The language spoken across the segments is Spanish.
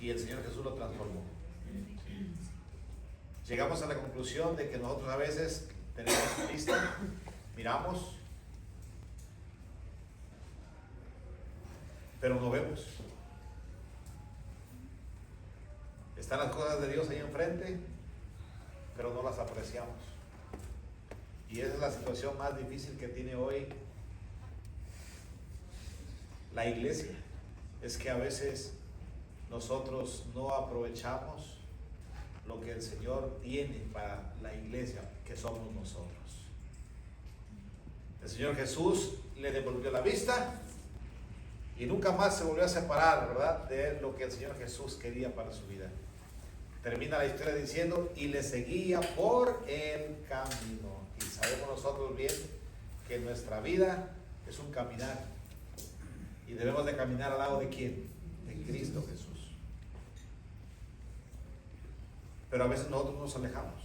y el Señor Jesús lo transformó. Llegamos a la conclusión de que nosotros a veces tenemos vista, miramos, pero no vemos. Están las cosas de Dios ahí enfrente, pero no las apreciamos. Y esa es la situación más difícil que tiene hoy la iglesia. Es que a veces nosotros no aprovechamos lo que el Señor tiene para la iglesia, que somos nosotros. El Señor Jesús le devolvió la vista y nunca más se volvió a separar, ¿verdad?, de lo que el Señor Jesús quería para su vida. Termina la historia diciendo, y le seguía por el camino. Y sabemos nosotros bien que nuestra vida es un caminar. Y debemos de caminar al lado de ¿quién? De Cristo Jesús. Pero a veces nosotros nos alejamos.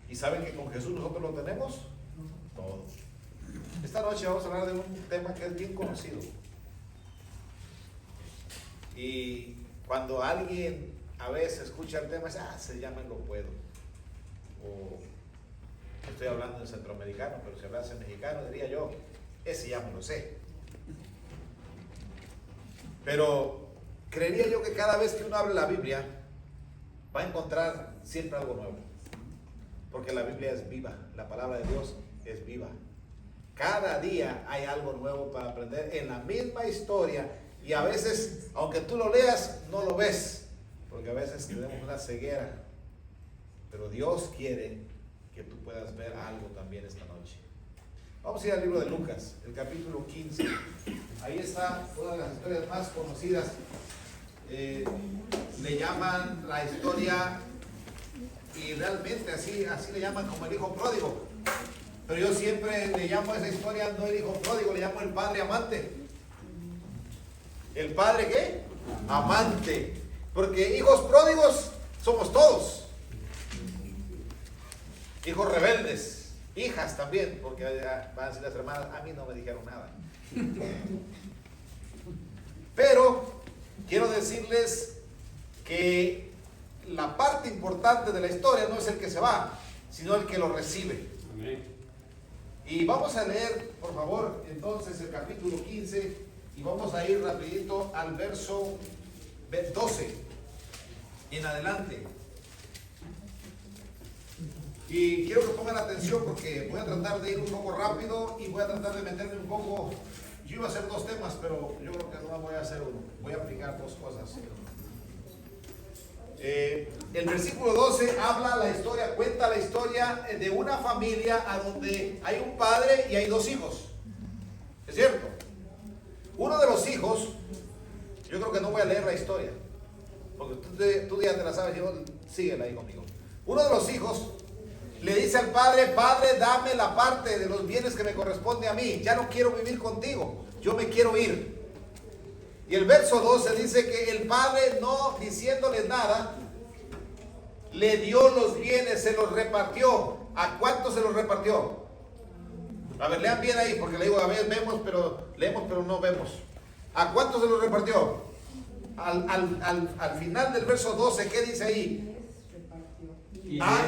¿Y saben que con Jesús nosotros lo tenemos? Todo. Esta noche vamos a hablar de un tema que es bien conocido. Y cuando alguien a veces escucha el tema, dice, se llama lo puedo. O estoy hablando en centroamericano, pero si hablase en mexicano diría yo, ese ya me lo sé. Pero creería yo que cada vez que uno abre la Biblia va a encontrar siempre algo nuevo, porque la Biblia es viva, la palabra de Dios es viva. Cada día hay algo nuevo para aprender en la misma historia, y a veces, aunque tú lo leas, no lo ves, porque a veces tenemos una ceguera, pero Dios quiere que tú puedas ver algo también esta noche. Vamos a ir al libro de Lucas, el capítulo 15. Ahí está una de las historias más conocidas. Le llaman la historia, y realmente así le llaman, como el hijo pródigo. Pero yo siempre le llamo a esa historia no el hijo pródigo, le llamo el padre amante. ¿El padre qué? Amante. Porque hijos pródigos somos todos. Hijos rebeldes, hijas también, porque van a decir las hermanas, a mí no me dijeron nada. Pero quiero decirles que la parte importante de la historia no es el que se va, sino el que lo recibe. Amén. Y vamos a leer, por favor, entonces el capítulo 15, y vamos a ir rapidito al verso 12 en adelante. Y quiero que pongan atención porque voy a tratar de ir un poco rápido y voy a tratar de meterme un poco. Yo iba a hacer dos temas, pero yo creo que no voy a hacer uno. Voy a aplicar dos cosas. El versículo 12 habla la historia, cuenta la historia de una familia a donde hay un padre y hay dos hijos. ¿Es cierto? Uno de los hijos, yo creo que no voy a leer la historia, porque tú ya te la sabes, síguela ahí conmigo. Uno de los hijos le dice al padre, padre, dame la parte de los bienes que me corresponde a mí, ya no quiero vivir contigo, yo me quiero ir. Y el verso 12 dice que el padre, no diciéndole nada, le dio los bienes, se los repartió. ¿A cuánto se los repartió? A ver, lean bien ahí, porque le digo, a ver, leemos pero no vemos. ¿A cuánto se los repartió? Al final del verso 12, ¿qué dice ahí?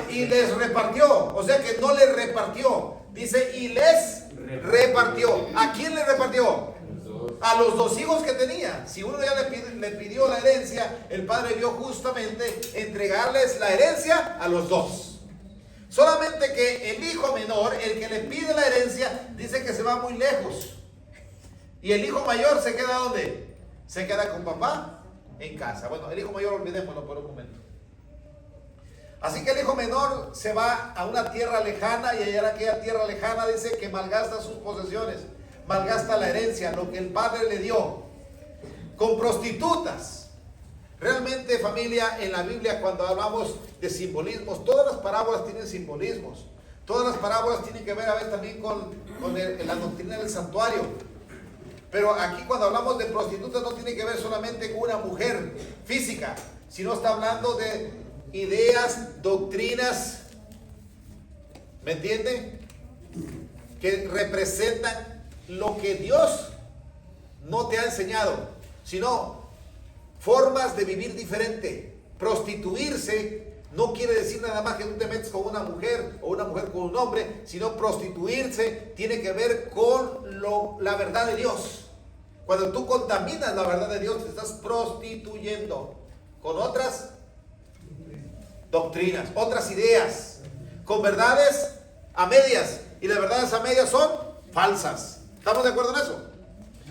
Y les repartió, o sea que no les repartió, dice y les repartió. ¿A quién le repartió? A los dos hijos que tenía. Si uno ya le pidió la herencia, el padre vio justamente entregarles la herencia a los dos. Solamente que el hijo menor, el que le pide la herencia, dice que se va muy lejos, y el hijo mayor se queda ¿dónde? Se queda con papá en casa. Bueno, el hijo mayor olvidémoslo por un momento. Así que el hijo menor se va a una tierra lejana, y allá en aquella tierra lejana dice que malgasta sus posesiones, malgasta la herencia, lo que el padre le dio, con prostitutas. Realmente, familia, en la Biblia, cuando hablamos de simbolismos, todas las parábolas tienen simbolismos. Todas las parábolas tienen que ver a ver también con la doctrina del santuario. Pero aquí cuando hablamos de prostitutas no tiene que ver solamente con una mujer física, sino está hablando de ideas, doctrinas, ¿me entienden? Que representan lo que Dios no te ha enseñado, sino formas de vivir diferente. Prostituirse no quiere decir nada más que tú te metes con una mujer o una mujer con un hombre, sino prostituirse tiene que ver con la verdad de Dios. Cuando tú contaminas la verdad de Dios, te estás prostituyendo con otras doctrinas, otras ideas, con verdades a medias. Y las verdades a medias son falsas. ¿Estamos de acuerdo en eso?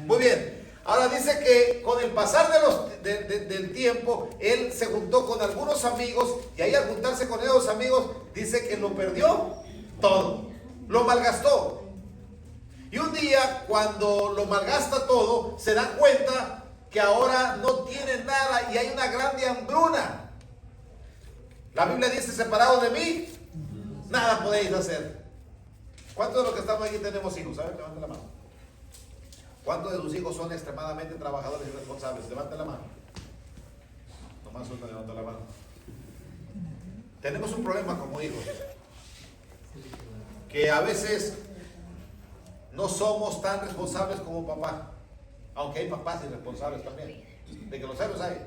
Muy bien. Ahora dice que con el pasar del tiempo, él se juntó con algunos amigos, y ahí al juntarse con esos amigos, dice que lo perdió todo, lo malgastó. Y un día, cuando lo malgasta todo, se da cuenta que ahora no tiene nada y hay una grande hambruna. La Biblia dice: separados de mí, nada podéis hacer. ¿Cuántos de los que estamos aquí tenemos hijos? A ver, levanten la mano. ¿Cuántos de sus hijos son extremadamente trabajadores y responsables? Levanten la mano. Nomás uno levanta la mano. Tenemos un problema como hijos, que a veces no somos tan responsables como papá, aunque hay papás irresponsables también, de que los celos hay,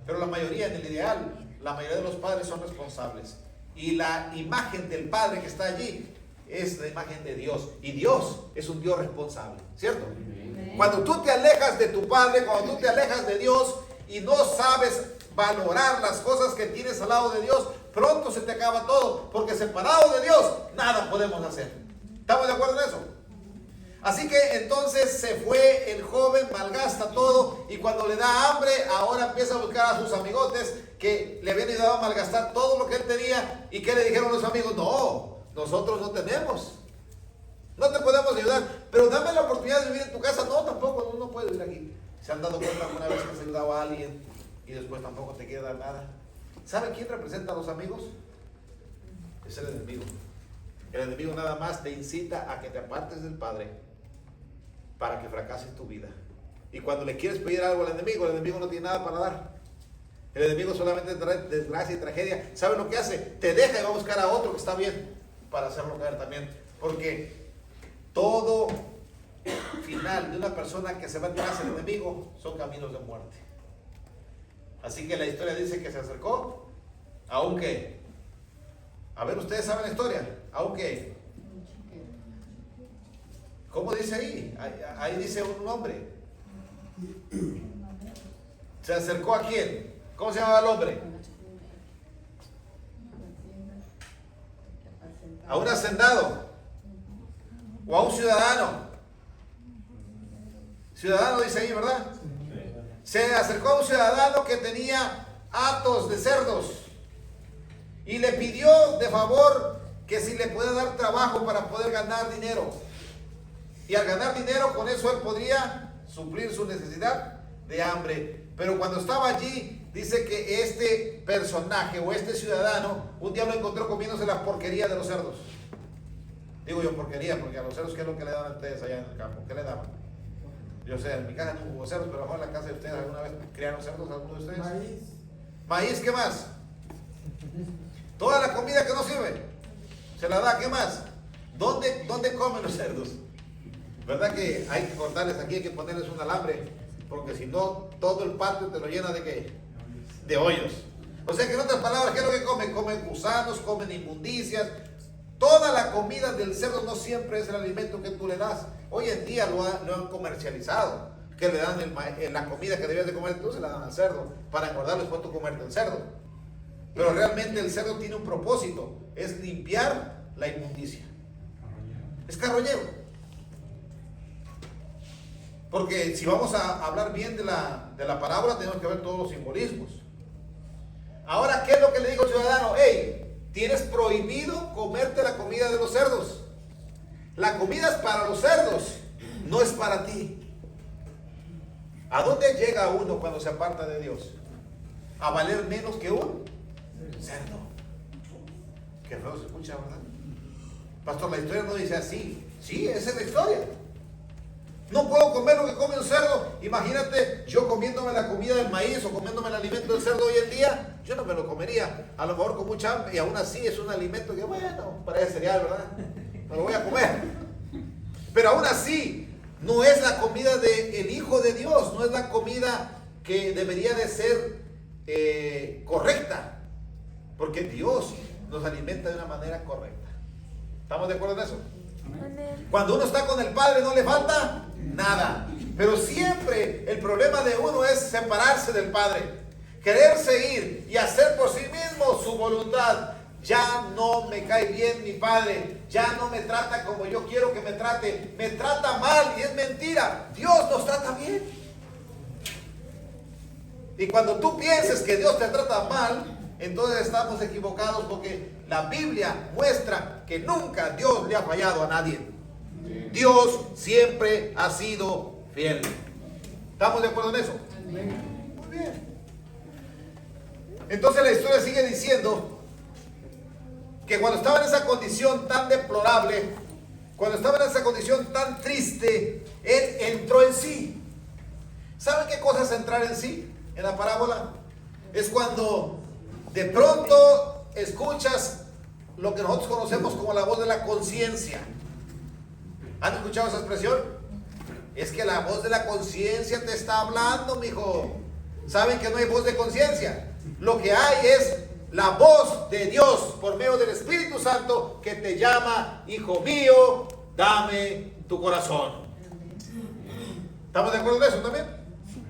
pero la mayoría, en el ideal, la mayoría de los padres son responsables, y la imagen del padre que está allí es la imagen de Dios, y Dios es un Dios responsable, ¿cierto? Cuando tú te alejas de tu padre, cuando tú te alejas de Dios y no sabes valorar las cosas que tienes al lado de Dios, pronto se te acaba todo, porque separado de Dios nada podemos hacer. ¿Estamos de acuerdo en eso? Así que entonces se fue el joven, malgasta todo, y cuando le da hambre, ahora empieza a buscar a sus amigotes que le habían ayudado a malgastar todo lo que él tenía. ¿Y qué le dijeron los amigos? No, nosotros no tenemos, no te podemos ayudar, pero dame la oportunidad de vivir en tu casa. No, tampoco, no puedes vivir aquí. ¿Se han dado cuenta alguna vez que has ayudado a alguien y después tampoco te quiere dar nada? ¿Sabe quién representa a los amigos? Es el enemigo. El enemigo nada más te incita a que te apartes del Padre para que fracases tu vida. Y cuando le quieres pedir algo al enemigo, el enemigo no tiene nada para dar. El enemigo solamente trae desgracia y tragedia. ¿Sabe lo que hace? Te deja y va a buscar a otro que está bien para hacerlo caer también. Porque todo final de una persona que se va tras el enemigo son caminos de muerte. Así que la historia dice que se acercó, aunque, a ver, ustedes saben la historia, aunque, ¿cómo dice ahí? Ahí dice un hombre. ¿Se acercó a quién? ¿Cómo se llamaba el hombre? A un hacendado o a un ciudadano. Ciudadano dice ahí, ¿verdad? Se acercó a un ciudadano que tenía hatos de cerdos y le pidió de favor que si le puede dar trabajo para poder ganar dinero. Y al ganar dinero, con eso él podría suplir su necesidad de hambre. Pero cuando estaba allí, dice que este personaje o este ciudadano un día lo encontró comiéndose la porquería de los cerdos. Digo yo porquería, porque a los cerdos, ¿qué es lo que le dan a ustedes allá en el campo? ¿Qué le daban? Yo sé, en mi casa no hubo cerdos, pero a lo mejor en la casa de ustedes alguna vez criaron cerdos, alguno de ustedes. Maíz. Maíz, ¿qué más? Toda la comida que no sirve, se la da, ¿qué más? ¿Dónde comen los cerdos? ¿Verdad que hay que cortarles aquí, hay que ponerles un alambre? Porque si no, todo el patio te lo llena de ¿qué? De hoyos. O sea que en otras palabras, ¿qué es lo que comen? Comen gusanos, comen inmundicias. Toda la comida del cerdo no siempre es el alimento que tú le das. Hoy en día lo han comercializado, que le dan la comida que debías de comer tú, se la dan al cerdo, para engordar después tú comerte el cerdo. Pero realmente el cerdo tiene un propósito, es limpiar la inmundicia. Es carroñero. Porque si vamos a hablar bien de la parábola, tenemos que ver todos los simbolismos. Ahora, ¿qué es lo que le dijo el ciudadano? Hey, tienes prohibido comerte la comida de los cerdos. La comida es para los cerdos, no es para ti. ¿A dónde llega uno cuando se aparta de Dios? A valer menos que un cerdo. Qué feo se escucha, ¿verdad? Pastor, la historia no dice así. Sí, esa es la historia. No puedo comer lo que come un cerdo. Imagínate yo comiéndome la comida del maíz o comiéndome el alimento del cerdo hoy en día. Yo no me lo comería. A lo mejor con mucha hambre, y aún así es un alimento que, bueno, parece cereal, ¿verdad? Me lo voy a comer. Pero aún así, no es la comida del Hijo de Dios, no es la comida que debería de ser correcta, porque Dios nos alimenta de una manera correcta. ¿Estamos de acuerdo en eso? Amén. Cuando uno está con el Padre no le falta nada, pero siempre el problema de uno es separarse del Padre, querer seguir y hacer por sí mismo su voluntad. Ya no me cae bien mi Padre, ya no me trata como yo quiero que me trata mal, y es mentira. Dios nos trata bien. Y cuando tú pienses que Dios te trata mal, entonces estamos equivocados, porque la Biblia muestra que nunca Dios le ha fallado a nadie. Dios siempre ha sido fiel. ¿Estamos de acuerdo en eso? Muy bien. Entonces la historia sigue diciendo que cuando estaba en esa condición tan deplorable, cuando estaba en esa condición tan triste, él entró en sí. ¿Saben qué cosa es entrar en sí en la parábola? Es cuando de pronto escuchas lo que nosotros conocemos como la voz de la conciencia. ¿Han escuchado esa expresión? Es que la voz de la conciencia te está hablando, mijo. ¿Saben que no hay voz de conciencia? Lo que hay es la voz de Dios por medio del Espíritu Santo que te llama: hijo mío, dame tu corazón. ¿Estamos de acuerdo en eso también?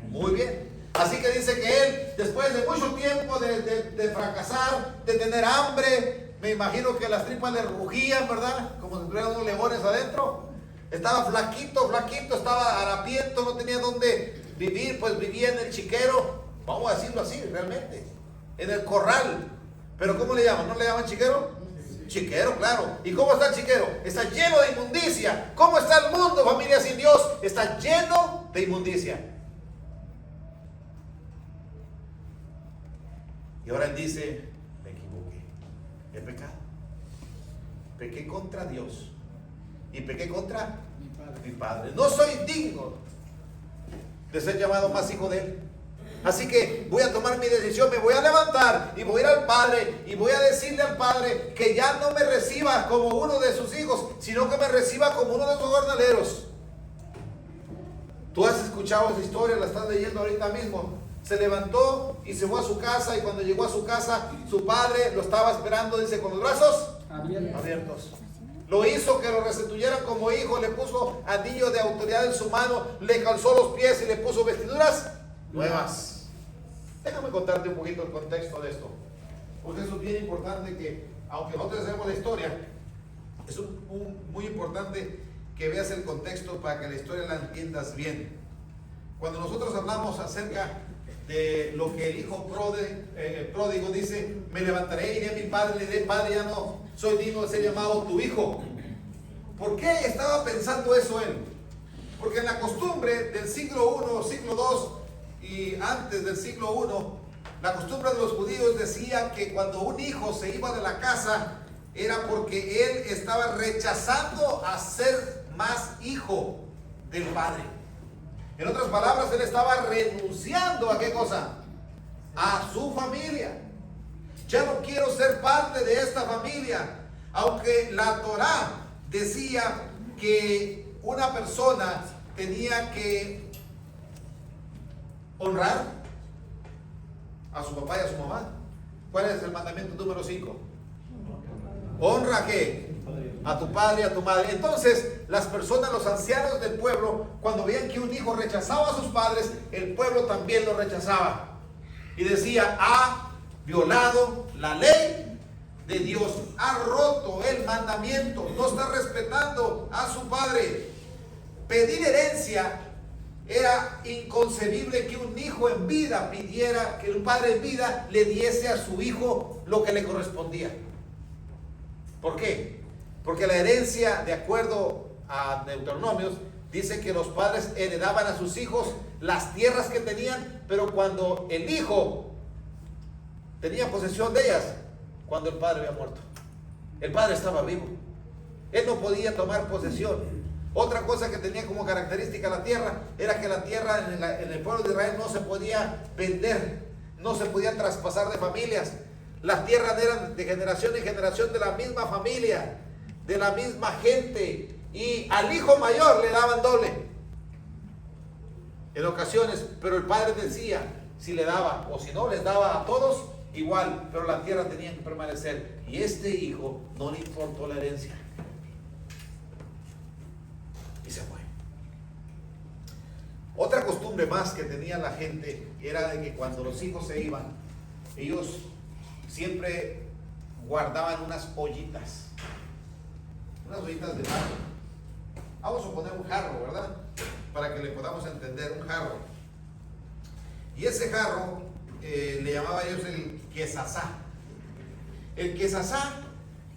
Muy bien. Así que dice que él, después de mucho tiempo de fracasar, de tener hambre, me imagino que las tripas le rugían, ¿verdad? Como si tuvieran unos leones adentro. Estaba flaquito, estaba harapiento, no tenía dónde vivir, pues vivía en el chiquero. Vamos a decirlo así, realmente. En el corral. ¿Pero cómo le llaman? ¿No le llaman chiquero? Chiquero, claro. ¿Y cómo está el chiquero? Está lleno de inmundicia. ¿Cómo está el mundo, familia sin Dios? Está lleno de inmundicia. Y ahora él dice: me equivoqué, he pecado, pequé contra Dios y pequé contra mi padre. No soy digno de ser llamado más hijo de él. Así que voy a tomar mi decisión, me voy a levantar y voy a ir al Padre y voy a decirle al Padre que ya no me reciba como uno de sus hijos, sino que me reciba como uno de sus jornaleros. Tú has escuchado esa historia, la estás leyendo ahorita mismo. Se levantó y se fue a su casa, y cuando llegó a su casa, su padre lo estaba esperando, dice, con los brazos abiertos. Lo hizo que lo restituyeran como hijo, le puso anillo de autoridad en su mano, le calzó los pies y le puso vestiduras nuevas. Déjame contarte un poquito el contexto de esto, porque eso es bien importante, que aunque nosotros hacemos la historia, es muy importante que veas el contexto para que la historia la entiendas bien. Cuando nosotros hablamos acerca de lo que el hijo pródigo dice: me levantaré, iré a mi padre, le diré: padre, ya no soy digno de ser llamado tu hijo. ¿Por qué estaba pensando eso él? Porque en la costumbre del siglo I, siglo II y antes del siglo I, la costumbre de los judíos decía que cuando un hijo se iba de la casa era porque él estaba rechazando a ser más hijo del padre. En otras palabras, él estaba renunciando ¿a qué cosa? A su familia. Ya no quiero ser parte de esta familia. Aunque la Torá decía que una persona tenía que honrar a su papá y a su mamá. ¿Cuál es el mandamiento número 5? Honra ¿a qué? A tu padre y a tu madre. Entonces, las personas, los ancianos del pueblo, cuando veían que un hijo rechazaba a sus padres, el pueblo también lo rechazaba. Y decía: ha violado la ley de Dios, ha roto el mandamiento, no está respetando a su padre. Pedir herencia era inconcebible, que un hijo en vida pidiera, que un padre en vida le diese a su hijo lo que le correspondía. ¿Por qué? Porque la herencia, de acuerdo a Deuteronomios, dice que los padres heredaban a sus hijos las tierras que tenían, pero cuando el hijo tenía posesión de ellas, cuando el padre había muerto. El padre estaba vivo, él no podía tomar posesión. Otra cosa que tenía como característica la tierra era que la tierra en el pueblo de Israel no se podía vender, no se podía traspasar de familias. Las tierras eran de generación en generación de la misma familia, de la misma gente, y al hijo mayor le daban doble. en ocasiones, pero el padre decía si le daba o si no les daba a todos igual, pero la tierra tenía que permanecer. Y este hijo no le importó la herencia y se fue. Otra costumbre más que tenía la gente era de que cuando los hijos se iban, ellos siempre guardaban unas ollitas de barro. Vamos a poner un jarro, ¿verdad? Para que le podamos entender, un jarro. Y ese jarro le llamaba a ellos el quesasá. El quesasá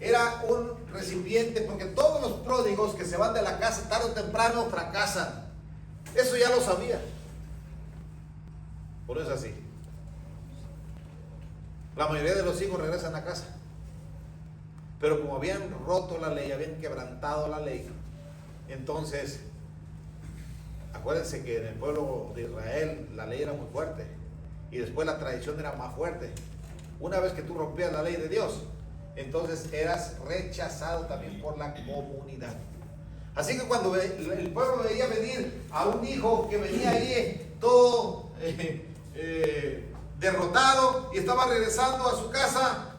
era un recipiente, porque todos los pródigos que se van de la casa tarde o temprano fracasan. Eso ya lo sabía. Por eso es así. La mayoría de los hijos regresan a casa. Pero como habían roto la ley, habían quebrantado la ley, entonces, acuérdense que en el pueblo de Israel la ley era muy fuerte. Y después la tradición era más fuerte. Una vez que tú rompías la ley de Dios, entonces eras rechazado también por la comunidad. Así que cuando el pueblo veía venir a un hijo que venía ahí todo derrotado y estaba regresando a su casa,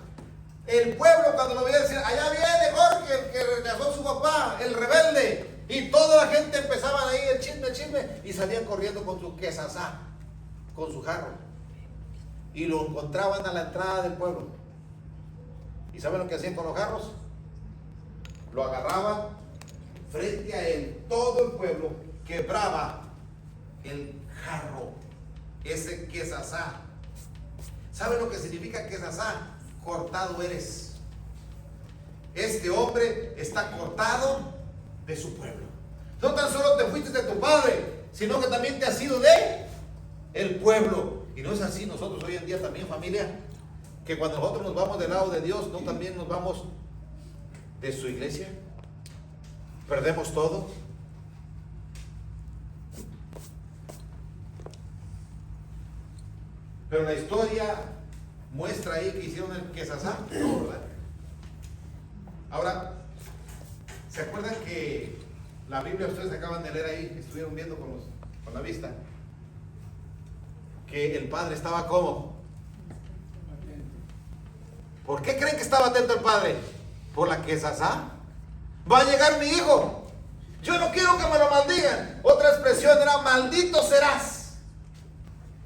el pueblo cuando lo veía decir, allá viene Jorge, el que rechazó a su papá, el rebelde. Y toda la gente empezaba ahí el chisme, y salían corriendo con su quesasá, con su jarro. Y lo encontraban a la entrada del pueblo. ¿Y saben lo que hacían con los jarros? Lo agarraban frente a él, todo el pueblo quebraba el jarro, ese quesasá. ¿Saben lo que significa quesasá? Cortado eres. Este hombre está cortado de su pueblo. No tan solo te fuiste de tu padre, sino que también te has ido de el pueblo. Y no es así nosotros hoy en día también, familia, que cuando nosotros nos vamos del lado de Dios, no también nos vamos de su iglesia. Perdemos todo. Pero la historia muestra ahí que hicieron el quesasá, no, ¿verdad? Ahora, ¿se acuerdan que la Biblia ustedes acaban de leer ahí, que estuvieron viendo con la vista? Que el padre estaba ¿cómo? ¿Por qué creen que estaba atento el padre? Por la quesasá. Va a llegar mi hijo. Yo no quiero que me lo maldigan. Otra expresión era maldito serás.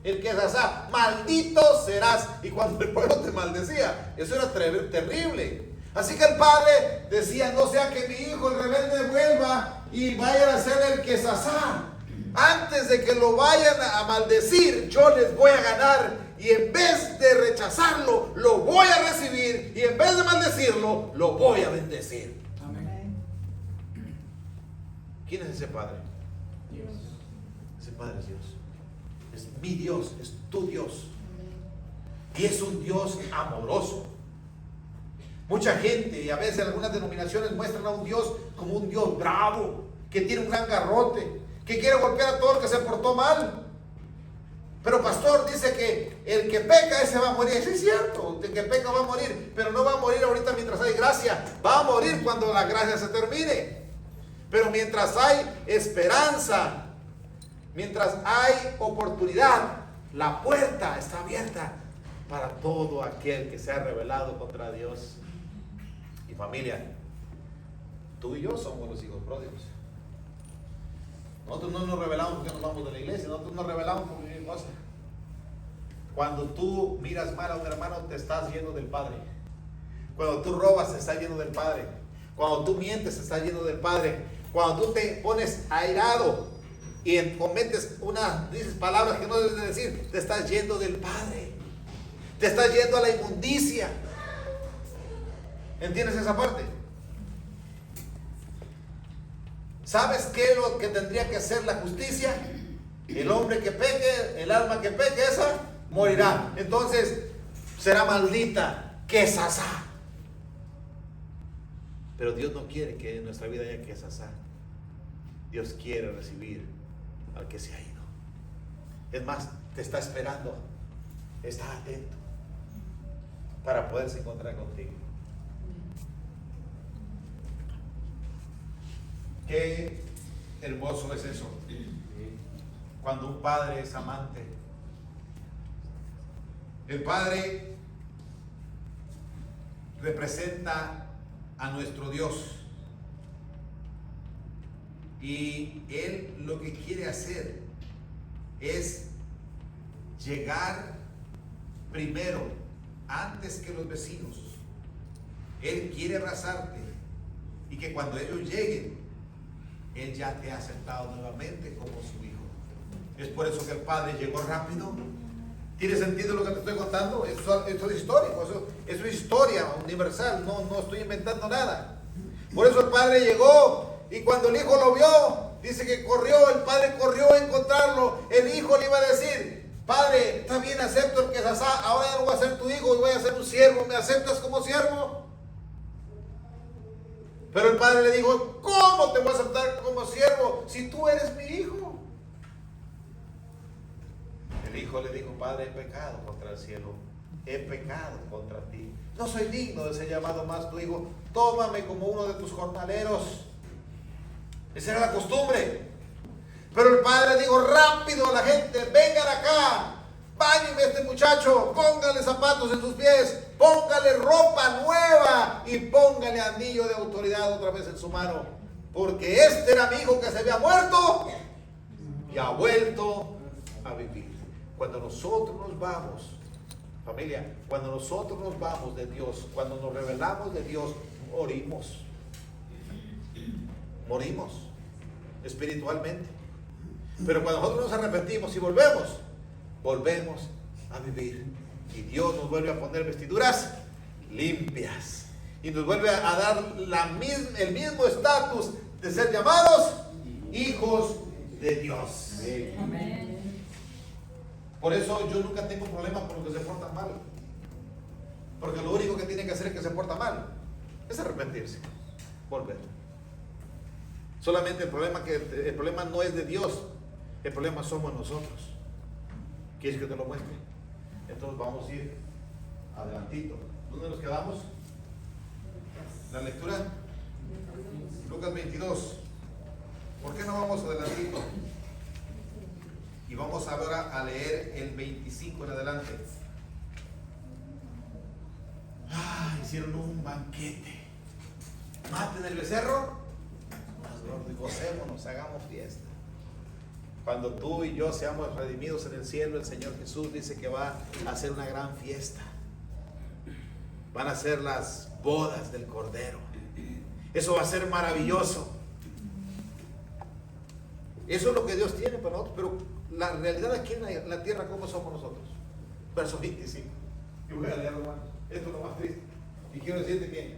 El quesasá, maldito serás. Y cuando el pueblo te maldecía, eso era terrible. Así que el padre decía, no sea que mi hijo el rebelde vuelva y vaya a hacer el quesasá. Antes de que lo vayan a maldecir, yo les voy a ganar. Y en vez de rechazarlo, lo voy a recibir. Y en vez de maldecirlo, lo voy a bendecir. Amén. ¿Quién es ese padre? Dios. Ese padre es Dios. Es mi Dios, es tu Dios. Y es un Dios amoroso. Mucha gente, y a veces algunas denominaciones muestran a un Dios como un Dios bravo, que tiene un gran garrote, que quiere golpear a todo el que se portó mal. Pero pastor dice que el que peca ese va a morir. Sí, es cierto, el que peca va a morir, pero no va a morir ahorita mientras hay gracia, va a morir cuando la gracia se termine. Pero mientras hay esperanza, mientras hay oportunidad, la puerta está abierta para todo aquel que se ha rebelado contra Dios. Y familia, tú y yo somos los hijos pródigos. Nosotros no nos rebelamos porque nos vamos de la iglesia, nosotros nos rebelamos por cualquier cosa. Cuando tú miras mal a un hermano, te estás yendo del Padre. Cuando tú robas, te estás yendo del Padre. Cuando tú mientes, te estás yendo del Padre. Cuando tú te pones airado y dices palabras que no debes de decir, te estás yendo del Padre. Te estás yendo a la inmundicia. ¿Entiendes esa parte? ¿Sabes qué es lo que tendría que hacer la justicia? El hombre que peque, el alma que peque, esa morirá. Entonces será maldita, quesasá. Pero Dios no quiere que en nuestra vida haya quesasá. Dios quiere recibir al que se ha ido. Es más, te está esperando. Está atento para poderse encontrar contigo. Qué hermoso es eso. cuando un padre es amante. El padre representa a nuestro Dios. Y Él lo que quiere hacer es llegar primero, antes que los vecinos. Él quiere abrazarte y que cuando ellos lleguen, Él ya te ha aceptado nuevamente como su hijo. Es por eso que el Padre llegó rápido. ¿Tiene sentido lo que te estoy contando? Esto es histórico, eso es historia universal, no estoy inventando nada. Por eso el Padre llegó y cuando el hijo lo vio, dice que corrió, el Padre corrió a encontrarlo. El hijo le iba a decir: Padre, está bien, acepto el que es ahora ya no voy a ser tu hijo y voy a ser un siervo. ¿Me aceptas como siervo? Pero el padre le dijo: ¿cómo te voy a aceptar como siervo si tú eres mi hijo? El hijo le dijo: Padre, he pecado contra el cielo, he pecado contra ti, no soy digno de ser llamado más tu hijo. Tómame como uno de tus jornaleros. Esa era la costumbre. Pero el padre dijo rápido a la gente: vengan acá, báñenme a este muchacho, póngale zapatos en sus pies, póngale ropa nueva y póngale anillo de autoridad otra vez en su mano, porque este era mi hijo que se había muerto y ha vuelto a vivir. Cuando nosotros nos vamos, familia, cuando nosotros nos vamos de Dios, cuando nos revelamos de Dios, morimos espiritualmente. Pero cuando nosotros nos arrepentimos y volvemos a vivir. Y Dios nos vuelve a poner vestiduras limpias. Y nos vuelve a dar el mismo estatus de ser llamados hijos de Dios. Amén. Por eso yo nunca tengo problema con los que se portan mal. Porque lo único que tiene que hacer es que se porta mal es arrepentirse, volver. Solamente el problema no es de Dios. El problema somos nosotros. ¿Quieres que te lo muestre? Entonces vamos a ir adelantito. ¿Dónde nos quedamos? La lectura. Lucas 22. ¿Por qué no vamos adelantito? Y vamos ahora a leer el 25 en adelante. Hicieron un banquete. Maten el becerro. Gocémonos, hagamos fiesta. Cuando tú y yo seamos redimidos en el cielo, el Señor Jesús dice que va a hacer una gran fiesta. Van a ser las bodas del Cordero. Eso va a ser maravilloso. Eso es lo que Dios tiene para nosotros. Pero la realidad aquí en la tierra, ¿cómo somos nosotros? Verso 25. Y voy a leerlo, hermano. Esto es lo más triste. Y quiero decirte que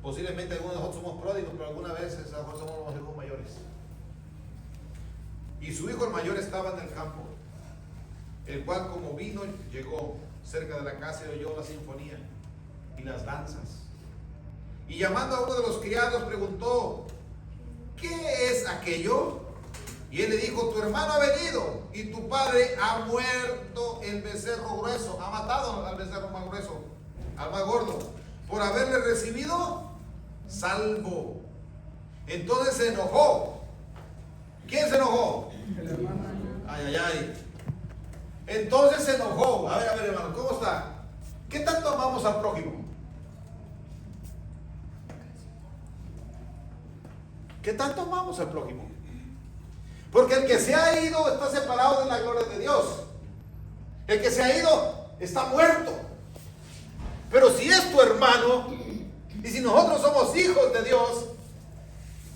posiblemente algunos de nosotros somos pródigos, pero algunas veces a lo mejor somos los hijos mayores. Y su hijo el mayor estaba en el campo, el cual como vino llegó cerca de la casa y oyó la sinfonía y las danzas. Y llamando a uno de los criados preguntó: ¿qué es aquello? Y él le dijo: tu hermano ha venido y tu padre ha muerto el becerro grueso, ha matado al becerro más grueso, al más gordo, por haberle recibido salvo. Entonces se enojó. ¿Quién se enojó? El hermano. Ay. Entonces se enojó. A ver, hermano, ¿cómo está? ¿Qué tanto amamos al prójimo? ¿Qué tanto amamos al prójimo? Porque el que se ha ido está separado de la gloria de Dios. El que se ha ido está muerto. Pero si es tu hermano, y si nosotros somos hijos de Dios,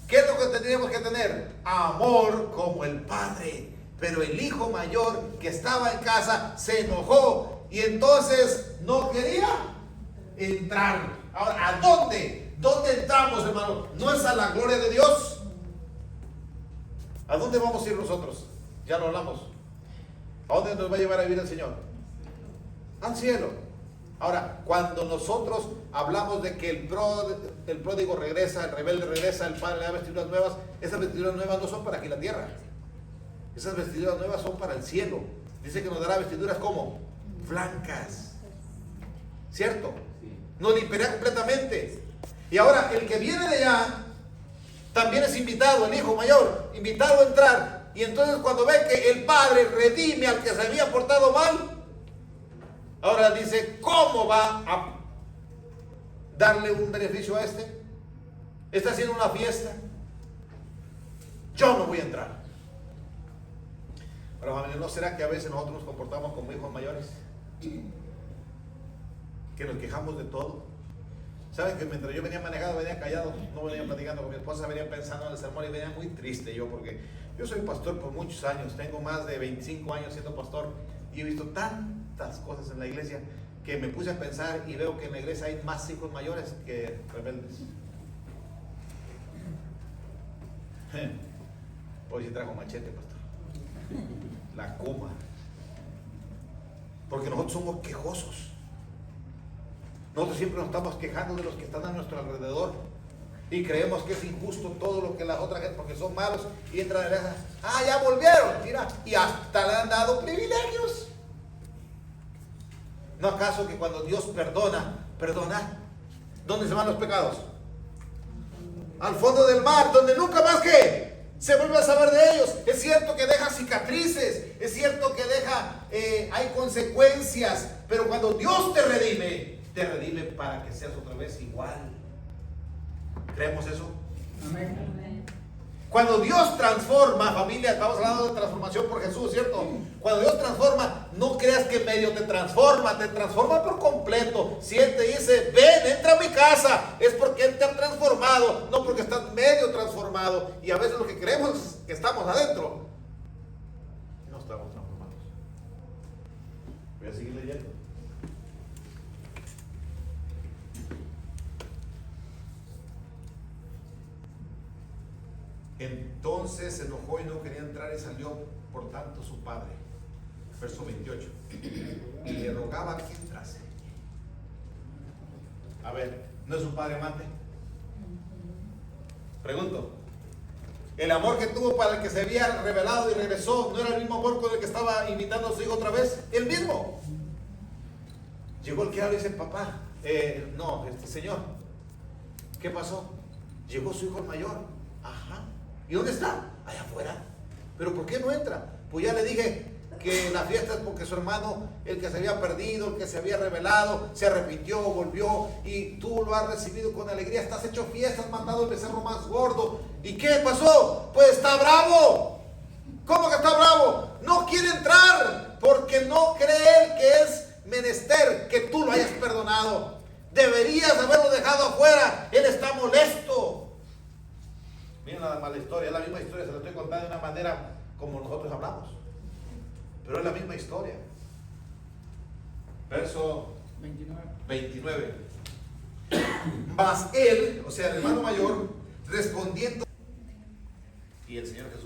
¿qué es lo que tendríamos que tener? Amor como el Padre. Pero el hijo mayor que estaba en casa se enojó y entonces no quería entrar. Ahora, ¿a dónde? ¿Dónde entramos, hermano? ¿No es a la gloria de Dios? ¿A dónde vamos a ir nosotros? Ya lo hablamos. ¿A dónde nos va a llevar a vivir el Señor? Al cielo. Ahora, cuando nosotros hablamos de que el pródigo regresa, el rebelde regresa, el Padre le da vestiduras nuevas, esas vestiduras nuevas no son para aquí la tierra. Esas vestiduras nuevas son para el cielo. Dice que nos dará vestiduras como blancas. ¿Cierto? Nos limpiará completamente. Y ahora, el que viene de allá también es invitado, el hijo mayor, invitado a entrar. Y entonces cuando ve que el padre redime al que se había portado mal, ahora dice, ¿cómo va a darle un beneficio a este? Está haciendo una fiesta. Yo no voy a entrar. Pero familia, ¿no será que a veces nosotros nos comportamos como hijos mayores? Que nos quejamos de todo. ¿Saben que mientras yo venía manejando, venía callado, no venía platicando con mi esposa, venía pensando en el sermón y venía muy triste yo, porque yo soy pastor por muchos años, tengo más de 25 años siendo pastor y he visto tantas cosas en la iglesia que me puse a pensar y veo que en la iglesia hay más hijos mayores que rebeldes. Hoy sí trajo machete, pastor. La cuma. Porque nosotros somos quejosos. Nosotros siempre nos estamos quejando de los que están a nuestro alrededor y creemos que es injusto todo lo que la otra gente, porque son malos, y entran en esa, ya volvieron, mira, y hasta le han dado privilegios. ¿No acaso que cuando Dios perdona, ¿dónde se van los pecados? Al fondo del mar, donde nunca más que se vuelve a saber de ellos. Es cierto que deja cicatrices, es cierto que hay consecuencias, pero cuando Dios te redime para que seas otra vez igual. ¿Creemos eso? Amén. Cuando Dios transforma, familia, estamos hablando de transformación por Jesús, ¿cierto? Cuando Dios transforma, no creas que medio te transforma por completo. Si Él te dice, ven, entra a mi casa, es porque Él te ha transformado, no porque estás medio transformado. Y a veces lo que creemos es que estamos adentro, no estamos transformados. Voy a seguir leyendo. Entonces se enojó y no quería entrar y salió por tanto su padre. Verso 28. Y le rogaba que entrase. A ver, ¿no es un padre amante? Pregunto. ¿El amor que tuvo para el que se había revelado y regresó no era el mismo amor con el que estaba invitando a su hijo otra vez? El mismo. Llegó el que habla y dice, papá, señor, ¿qué pasó? Llegó su hijo el mayor. Ajá. ¿Y dónde está? Allá afuera. ¿Pero por qué no entra? Pues ya le dije que la fiesta es porque su hermano, el que se había perdido, el que se había revelado, se arrepintió, volvió, y tú lo has recibido con alegría. Estás hecho fiesta, has mandado el becerro más gordo. ¿Y qué pasó? Pues está bravo. ¿Cómo que está bravo? No quiere entrar porque no cree él que es menester que tú lo hayas perdonado. Deberías haberlo dejado afuera. Él está molesto. Miren nada más la historia, es la misma historia, se la estoy contando de una manera como nosotros hablamos, pero es la misma historia. Verso 29. Mas él, o sea el hermano mayor, respondiendo, y el Señor Jesús